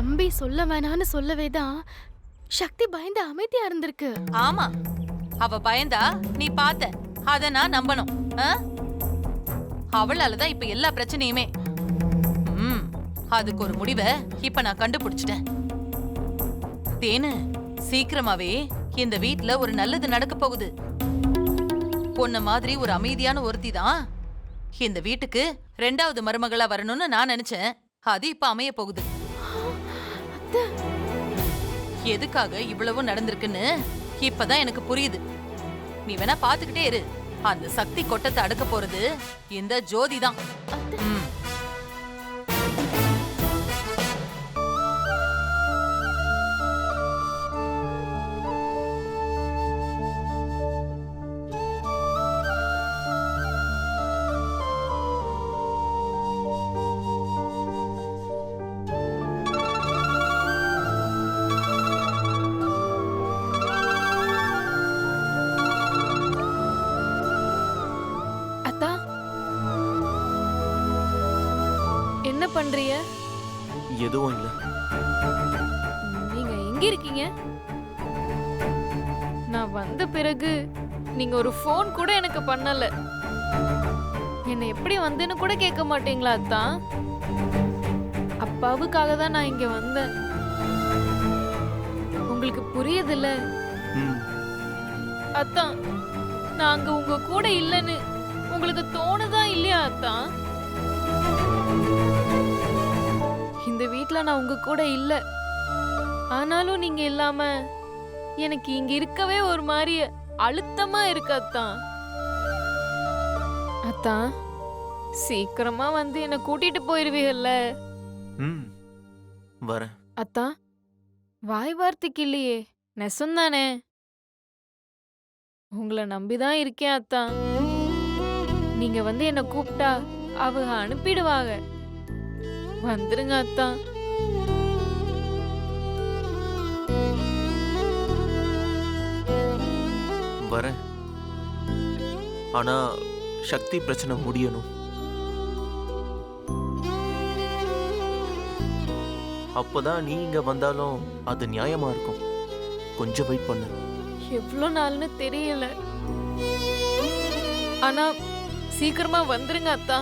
தம்பி சொல்ல வேணான்னு சொல்லவே தான் சக்தி பயந்து அமைதியா இருந்திருக்கு. ஆமா, அவ பயந்தா நீ பாத்த, அத நான் நம்பணும். அவளாலதான் இப்ப எல்லா பிரச்சனையுமே. அதுக்கு ஒரு முடிவை இப்ப நான் கண்டுபிடிச்சிட்டேன். தேனு, சீக்கிரமாவே இந்த வீட்ல ஒரு நல்லது நடக்க போகுது. பொண்ண மாதிரி ஒரு அமைதியான ஒருத்தி தான் இந்த வீட்டுக்கு 2வது மருமகளா வரணும்னு நான் நினைச்சேன். அது இப்ப அமைய போகுது. எதுக்காக இவ்வளவு நடந்திருக்குன்னு இப்பதான் எனக்கு புரியுது. நீ வேணா பாத்துக்கிட்டே இரு. அந்த சக்தி கொட்டத்தை அடக்க போறது இந்த ஜோதி தான். என்ன பண்றீங்க? எதுவும் இல்ல. நீங்க எங்க இருக்கீங்க? நான் வந்த பிறகு நீங்க ஒரு ஃபோன் கூட எனக்கு பண்ணல. என்ன எப்படி வந்தேன்னு கூட கேட்க மாட்டீங்களா அத்தா? அப்பாவுக்காக தான் நான் இங்க வந்தேன். உங்களுக்கு புரியுதுல்ல அத்தா? நான் அங்க உங்க கூட இல்லைன்னு உங்களுக்கு தோணுதா இல்லையா அத்தா? இந்த வீட்ல நான் உங்க கூட இல்ல. ஆனாலும் நீங்க இல்லாம எனக்கு இங்க இருக்கவே ஒரு மாதிரி அழுத்தமா இருக்கு அத்தா. அத்தா, சீக்கிரமா வந்து என்ன கூட்டிட்டு போயிருவீங்கல்ல? வரேன். அத்தா, வாய் வார்த்தைக்கு இல்லையே, நெசந்தானே? உங்களை நம்பிதான் இருக்கேன் அத்தா. நீங்க வந்து என்ன கூப்பிட்டா அவங்க அனுப்பிடுவாங்க. வந்துருங்க அத்தா. வரேன். ஆனா சக்தி பிரச்சனை முடியணும். அப்பதான் நீ இங்க வந்தாலும் அது நியாயமா இருக்கும். கொஞ்சம் வெயிட் பண்ணு. எவ்வளவு நாள்னு தெரியல. ஆனா சீக்கிரமா வந்துருங்க அத்தா.